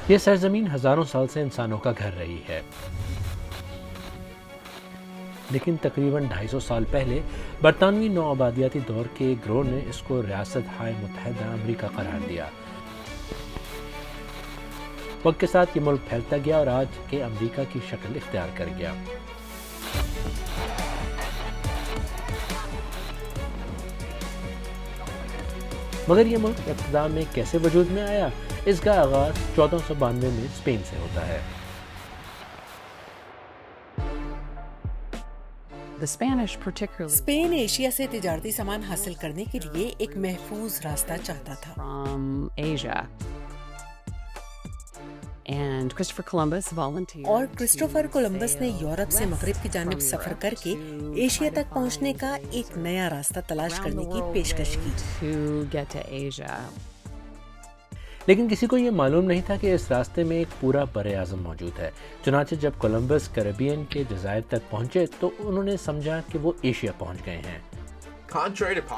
یہ سرزمین ہزاروں سال سے انسانوں کا گھر رہی ہے، لیکن تقریباً 250 سال پہلے برطانوی نو آبادیاتی دور کے ایک گروہ نے اس کو ریاست ہائے متحدہ امریکہ قرار دیا۔ وقت کے ساتھ یہ ملک پھیلتا گیا اور آج کے امریکہ کی شکل اختیار کر گیا۔ مگر یہ ملک ابتدا میں کیسے وجود میں آیا؟ اس کا آغاز 1492 میں اسپین سے ہوتا ہے۔ اسپین ایشیا سے تجارتی سامان حاصل کرنے کے لیے ایک محفوظ راستہ چاہتا تھا۔ اور کرسٹوفر کولمبس نے یورپ سے مغرب کی جانب سفر کر کے ایشیا تک پہنچنے کا ایک نیا راستہ تلاش کرنے کی پیشکش کی۔ لیکن کسی کو یہ معلوم نہیں تھا کہ اس راستے میں ایک پورا بر اعظم موجود ہے۔ چنانچہ جب کولمبس کیریبین کے جزائر تک پہنچے تو انہوں نے سمجھا کہ وہ ایشیا پہنچ گئے ہیں۔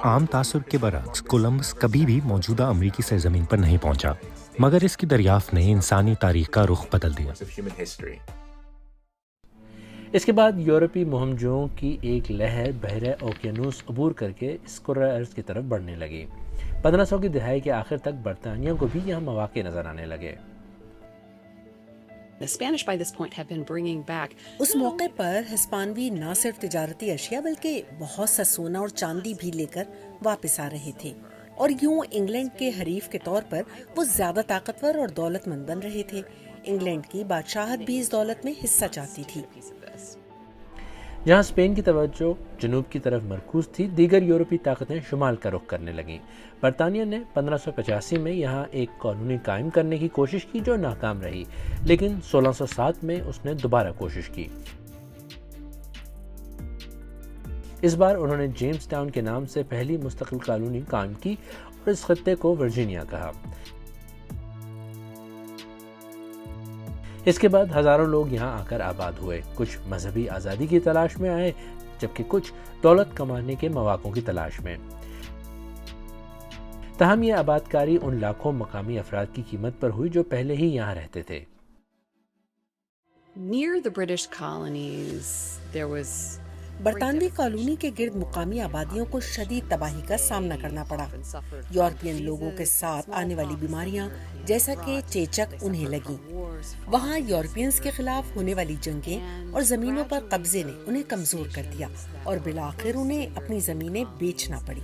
عام تاثر کے برعکس کولمبس کبھی بھی موجودہ امریکی سرزمین پر نہیں پہنچا، مگر اس کی دریافت نے انسانی تاریخ کا رخ بدل دیا۔ اس کے بعد یورپی مہمجوؤں کی ایک لہر بحیرہ اوقیانوس عبور کر کے اس کرۂ ارض کی طرف بڑھنے لگی۔ 1500 کی دہائی کے آخر تک برطانیہ کو بھی یہاں مواقع نظر آنے لگے۔ اس موقع پر ہسپانوی نہ صرف تجارتی اشیاء بلکہ بہت سا سونا اور چاندی بھی لے کر واپس آ رہے تھے، اور یوں انگلینڈ کے حریف کے طور پر وہ زیادہ طاقتور اور دولت مند بن رہے تھے۔ انگلینڈ کی بادشاہت بھی اس دولت میں حصہ چاہتی تھی۔ جہاں اسپین کی توجہ جنوب کی طرف مرکوز تھی، دیگر یورپی طاقتیں شمال کا رخ کرنے لگیں۔ برطانیہ نے 1585 میں یہاں ایک کالونی قائم کرنے کی کوشش کی جو ناکام رہی، لیکن 1607 میں اس نے دوبارہ کوشش کی۔ اس بار انہوں نے جیمز ٹاؤن کے نام سے پہلی مستقل کالونی قائم کی اور اس خطے کو ورجینیا کہا۔ اس کے بعد ہزاروں لوگ یہاں آ کر آباد ہوئے، کچھ مذہبی آزادی کی تلاش میں آئے جبکہ کچھ دولت کمانے کے مواقعوں کی تلاش میں۔ تاہم یہ آباد کاری ان لاکھوں مقامی افراد کی قیمت پر ہوئی جو پہلے ہی یہاں رہتے تھے۔ برطانوی کالونی کے گرد مقامی آبادیوں کو شدید تباہی کا سامنا کرنا پڑا۔ یورپین لوگوں کے ساتھ آنے والی بیماریاں جیسا کہ چیچک انہیں لگیں۔ وہاں یورپینز کے خلاف ہونے والی جنگیں اور زمینوں پر قبضے نے انہیں کمزور کر دیا، اور بالآخر انہیں اپنی زمینیں بیچنا پڑی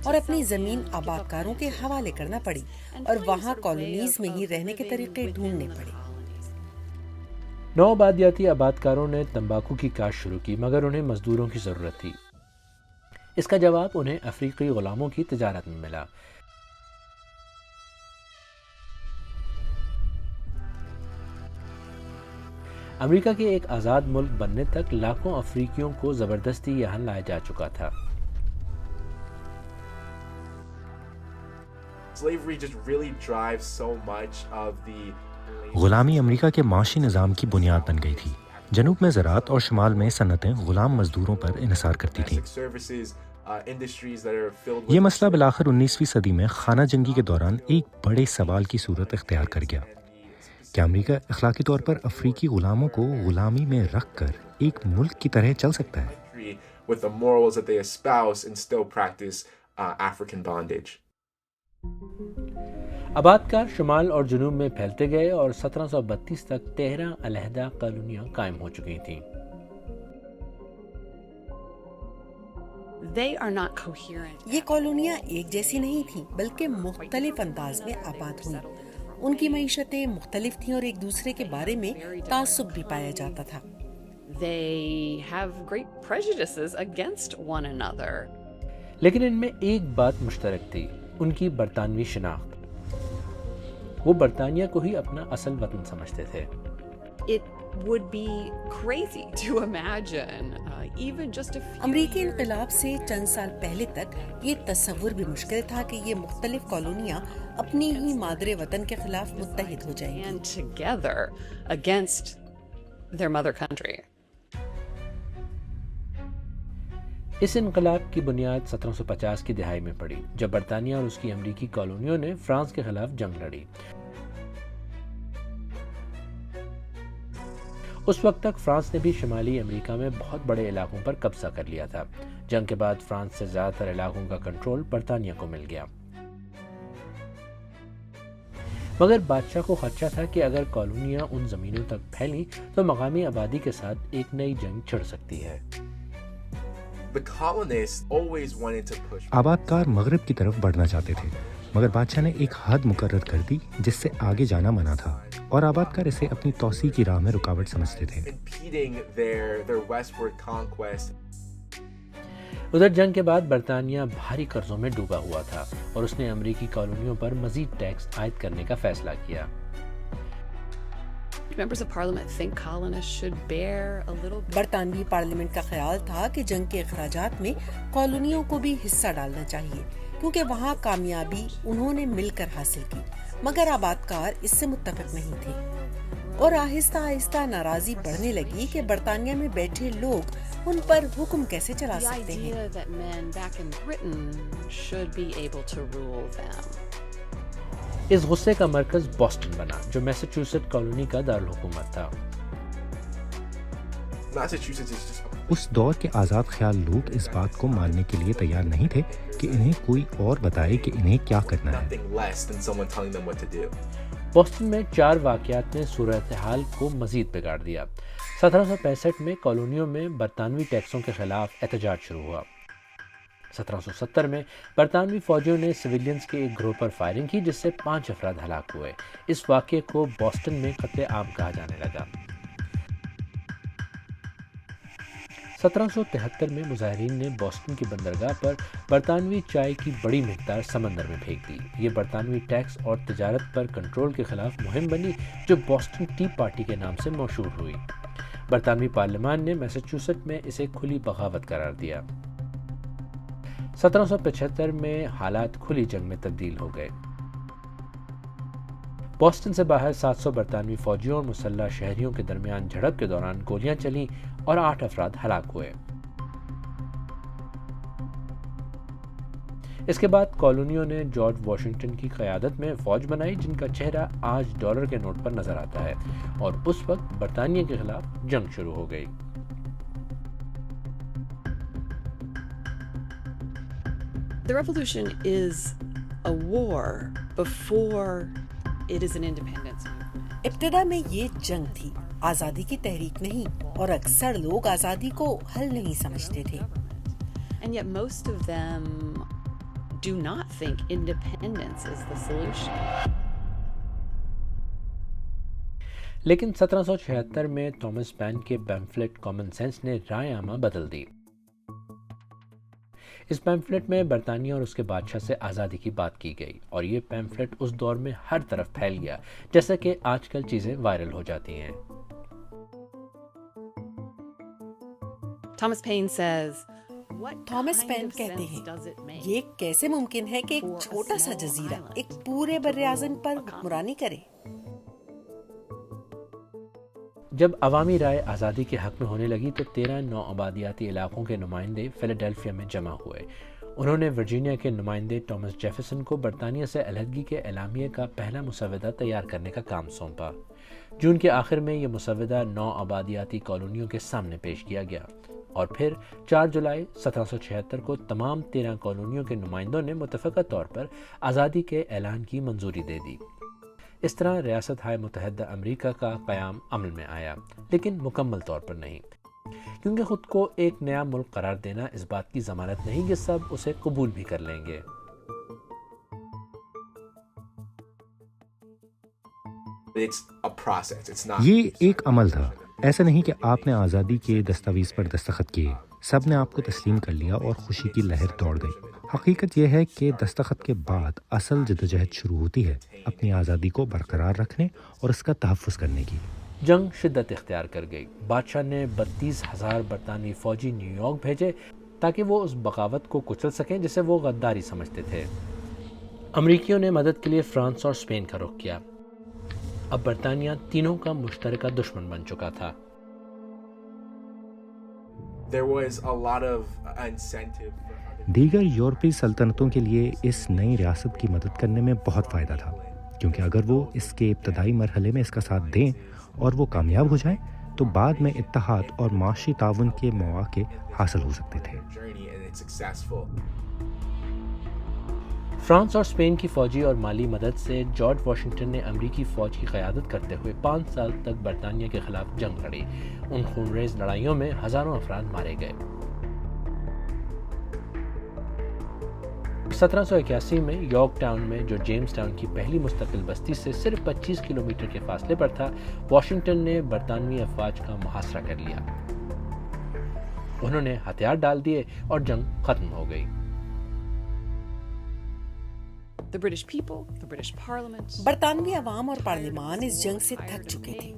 اور اپنی زمین آباد کاروں کے حوالے کرنا پڑی، اور وہاں کالونیز میں ہی رہنے کے طریقے ڈھونڈنے پڑے۔ نو آبادیاتی آباد کاروں نے تمباکو کی کاشت شروع کی، مگر انہیں مزدوروں کی ضرورت تھی۔ اس کا جواب انہیں افریقی غلاموں کی تجارت میں ملا۔ امریکہ کے ایک آزاد ملک بننے تک لاکھوں افریقیوں کو زبردستی یہاں لایا جا چکا تھا۔ غلامی امریکہ کے معاشی نظام کی بنیاد بن گئی تھی۔ جنوب میں زراعت اور شمال میں صنعتیں غلام مزدوروں پر انحصار کرتی تھیں۔ یہ مسئلہ بالآخر 19ویں صدی میں خانہ جنگی کے دوران ایک بڑے سوال کی صورت اختیار کر گیا۔ کیا امریکہ اخلاقی طور پر افریقی غلاموں کو غلامی میں رکھ کر ایک ملک کی طرح چل سکتا ہے؟ آباد کار شمال اور جنوب میں پھیلتے گئے اور 1732 تک 13 علیحدہ کالونیاں قائم ہو چکی تھیں۔ یہ کالونیاں ایک جیسی نہیں تھیں بلکہ مختلف انداز میں آباد ہوئیں۔ ان کی معیشتیں مختلف تھیں اور ایک دوسرے کے بارے میں تعصب بھی پایا جاتا تھا۔ لیکن ان میں ایک بات مشترک تھی، ان کی برطانوی شناخت۔ وہ برطانیہ کو ہی اپنا اصل وطن سمجھتے تھے۔ امریکی انقلاب سے چند سال پہلے تک یہ تصور بھی مشکل تھا کہ یہ مختلف کالونیاں اپنی ہی مادر وطن کے خلاف متحد ہو جائیں گی۔ اس انقلاب کی بنیاد 1750 کی دہائی میں پڑی، جب برطانیہ اور اس کی امریکی کالونیوں نے فرانس کے خلاف جنگ لڑی۔ اس وقت تک فرانس نے بھی شمالی امریکہ میں بہت بڑے علاقوں پر قبضہ کر لیا تھا۔ جنگ کے بعد فرانس سے زیادہ تر علاقوں کا کنٹرول برطانیہ کو مل گیا، مگر بادشاہ کو خدشہ تھا کہ اگر کالونیاں ان زمینوں تک پھیلیں تو مقامی آبادی کے ساتھ ایک نئی جنگ چھڑ سکتی ہے۔ آباد کار مغرب کی طرف بڑھنا چاہتے تھے، مگر بادشاہ نے ایک حد مقرر کر دی جس سے آگے جانا منع تھا، اور آباد کار اسے اپنی توسیع کی راہ میں رکاوٹ سمجھتے تھے۔ ادھر جنگ کے بعد برطانیہ بھاری قرضوں میں ڈوبا ہوا تھا اور اس نے امریکی کالونیوں پر مزید ٹیکس عائد کرنے کا فیصلہ کیا۔ برطانوی پارلیمنٹ کا خیال تھا کہ جنگ کے اخراجات میں کالونیوں کو بھی حصہ ڈالنا چاہیے، کیونکہ وہاں کامیابی انہوں نے مل کر حاصل کی، مگر آباد کار اس سے متفق نہیں تھے، اور آہستہ آہستہ ناراضی بڑھنے لگی کہ برطانیہ میں بیٹھے لوگ ان پر حکم کیسے چلا سکتے ہیں۔ اس غصے کا مرکز بوسٹن بنا، جو میساچیوسیٹ کالونی کا دارالحکومت تھا۔ اس دور کے آزاد خیال لوگ اس بات کو ماننے کے لیے تیار نہیں تھے کہ انہیں کوئی اور بتائے کہ انہیں کیا کرنا ہے۔ بوسٹن میں 4 واقعات نے صورتحال کو مزید بگاڑ دیا۔ 1765 میں کالونیوں میں برطانوی ٹیکسوں کے خلاف احتجاج شروع ہوا۔ 1770 میں برطانوی فوجیوں نے سویلینز کے ایک گروہ پر فائرنگ کی جس سے 5 افراد ہلاک ہوئے۔ اس واقعے کو بوسٹن میں قتل عام کہا جانے لگا۔ 1773 میں مظاہرین نے بوسٹن کی بندرگاہ پر برطانوی چائے کی بڑی مقدار سمندر میں پھینک دی۔ یہ برطانوی ٹیکس اور تجارت پر کنٹرول کے خلاف مہم بنی جو بوسٹن ٹی پارٹی کے نام سے مشہور ہوئی۔ برطانوی پارلیمان نے میساچیوسیٹ میں اسے کھلی بغاوت قرار دیا۔ 1775 میں حالات کھلی جنگ میں تبدیل ہو گئے۔ بوسٹن سے باہر 700 برطانوی فوجیوں اور مسلح شہریوں کے درمیان جھڑپ کے دوران گولیاں چلیں اور 8 افراد ہلاک ہوئے۔ اس کے بعد کالونیوں نے جارج واشنگٹن کی قیادت میں فوج بنائی جن کا چہرہ آج ڈالر کے نوٹ پر نظر آتا ہے، اور اس وقت برطانیہ کے خلاف جنگ شروع ہو گئی۔ The revolution is a war before it is an independence movement. ابتدا میں یہ جنگ تھی، آزادی کی تحریک نہیں، اور اکثر لوگ آزادی کو حل نہیں سمجھتے تھے۔ And yet most of them do not think independence is the solution. لیکن 1776 میں تھامس پین کے پیمفلٹ کامن سینس نے رائے عامہ بدل دی۔ اس پیمفلٹ میں برطانیہ اور اس کے بادشاہ سے آزادی کی بات کی گئی، اور یہ پیمفلٹ اس دور میں ہر طرف پھیل گیا، جیسا کہ آج کل چیزیں وائرل ہو جاتی ہیں۔ Thomas Paine says, Thomas Paine کہتے ہیں، یہ کیسے ممکن ہے کہ ایک چھوٹا سا جزیرہ ایک پورے بر اعظم پر حکمرانی کرے؟ جب عوامی رائے آزادی کے حق میں ہونے لگی تو 13 نو آبادیاتی علاقوں کے نمائندے فیلاڈیلفیا میں جمع ہوئے۔ انہوں نے ورجینیا کے نمائندے ٹامس جیفرسن کو برطانیہ سے علیحدگی کے اعلامیے کا پہلا مسودہ تیار کرنے کا کام سونپا۔ جون کے آخر میں یہ مسودہ 9 آبادیاتی کالونیوں کے سامنے پیش کیا گیا، اور پھر 4 جولائی 1776 کو تمام 13 کالونیوں کے نمائندوں نے متفقہ طور پر آزادی کے اعلان کی منظوری دے دی۔ اس طرح ریاست ہائے متحدہ امریکہ کا قیام عمل میں آیا، لیکن مکمل طور پر نہیں، کیونکہ خود کو ایک نیا ملک قرار دینا اس بات کی ضمانت نہیں کہ سب اسے قبول بھی کر لیں گے۔ یہ ایک عمل تھا، ایسا نہیں کہ آپ نے آزادی کے دستاویز پر دستخط کیے، سب نے آپ کو تسلیم کر لیا اور خوشی کی لہر دوڑ گئی۔ حقیقت یہ ہے کہ دستخط کے بعد اصل جدوجہد شروع ہوتی ہے، اپنی آزادی کو برقرار رکھنے اور اس کا تحفظ کرنے کی۔ جنگ شدت اختیار کر گئی۔ بادشاہ نے 32,000 برطانوی فوجی نیو یارک بھیجے تاکہ وہ اس بغاوت کو کچل سکیں جسے وہ غداری سمجھتے تھے۔ امریکیوں نے مدد کے لیے فرانس اور اسپین کا رخ کیا۔ اب برطانیہ تینوں کا مشترکہ دشمن بن چکا تھا۔ دیگر یورپی سلطنتوں کے لیے اس نئی ریاست کی مدد کرنے میں بہت فائدہ تھا، کیونکہ اگر وہ اس کے ابتدائی مرحلے میں اس کا ساتھ دیں اور وہ کامیاب ہو جائیں تو بعد میں اتحاد اور معاشی تعاون کے مواقع حاصل ہو سکتے تھے۔ فرانس اور اسپین کی فوجی اور مالی مدد سے جارج واشنگٹن نے امریکی فوج کی قیادت کرتے ہوئے 5 سال تک برطانیہ کے خلاف جنگ لڑی۔ ان خونریز لڑائیوں میں ہزاروں افراد مارے گئے۔ 1781 میں یارک ٹاؤن میں، جو جیمز ٹاؤن کی پہلی مستقل بستی سے صرف 25 کلومیٹر کے فاصلے پر تھا، واشنگٹن نے برطانوی افواج کا محاصرہ کر لیا۔ انہوں نے ہتھیار ڈال دیے اور جنگ ختم ہو گئی۔ The British people, the British Parliament, برطانوی عوام اور پارلیمان اس جنگ سے تھک چکے تھے،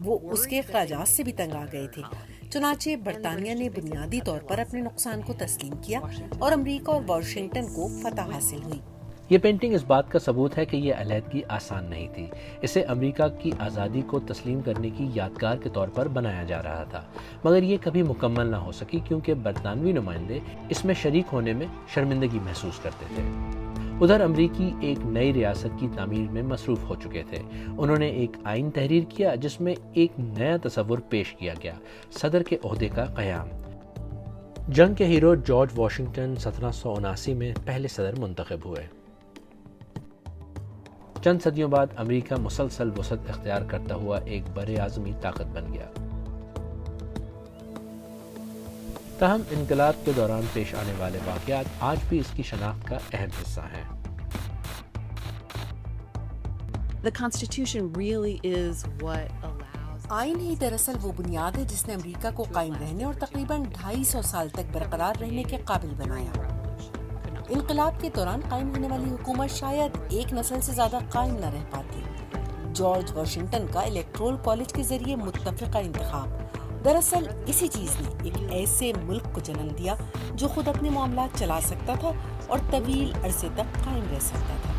وہ اس کے اخراجات سے بھی تنگ آ گئے تھے۔ چنانچہ برطانیہ نے بنیادی طور پر اپنے نقصان کو تسلیم کیا اور امریکہ اور واشنگٹن کو فتح حاصل ہوئی۔ یہ پینٹنگ اس بات کا ثبوت ہے کہ یہ علیحدگی آسان نہیں تھی۔ اسے امریکہ کی آزادی کو تسلیم کرنے کی یادگار کے طور پر بنایا جا رہا تھا، مگر یہ کبھی مکمل نہ ہو سکی کیونکہ برطانوی نمائندے اس میں شریک ہونے میں شرمندگی محسوس کرتے تھے۔ ادھر امریکی ایک نئی ریاست کی تعمیر میں مصروف ہو چکے تھے۔ انہوں نے ایک آئین تحریر کیا جس میں ایک نیا تصور پیش کیا گیا، صدر کے عہدے کا قیام۔ جنگ کے ہیرو جارج واشنگٹن 1779 میں پہلے صدر منتخب ہوئے۔ چند صدیوں بعد امریکہ مسلسل وسعت اختیار کرتا ہوا ایک بر اعظمی طاقت بن گیا۔ تاہم انقلاب کے دوران پیش آنے والے واقعات آج بھی اس کی شناخت کا اہم حصہ ہیں۔ the Constitution really is what allows آئین ہی دراصل وہ بنیاد ہے جس نے امریکہ کو قائم رہنے اور تقریباً 250 سال تک برقرار رہنے کے قابل بنایا۔ انقلاب کے دوران قائم ہونے والی حکومت شاید ایک نسل سے زیادہ قائم نہ رہ پاتی۔ جارج واشنگٹن کا الیکٹورل کالج کے ذریعے متفقہ انتخاب دراصل اسی چیز نے ایک ایسے ملک کو جنم دیا جو خود اپنے معاملات چلا سکتا تھا اور طویل عرصے تک قائم رہ سکتا تھا۔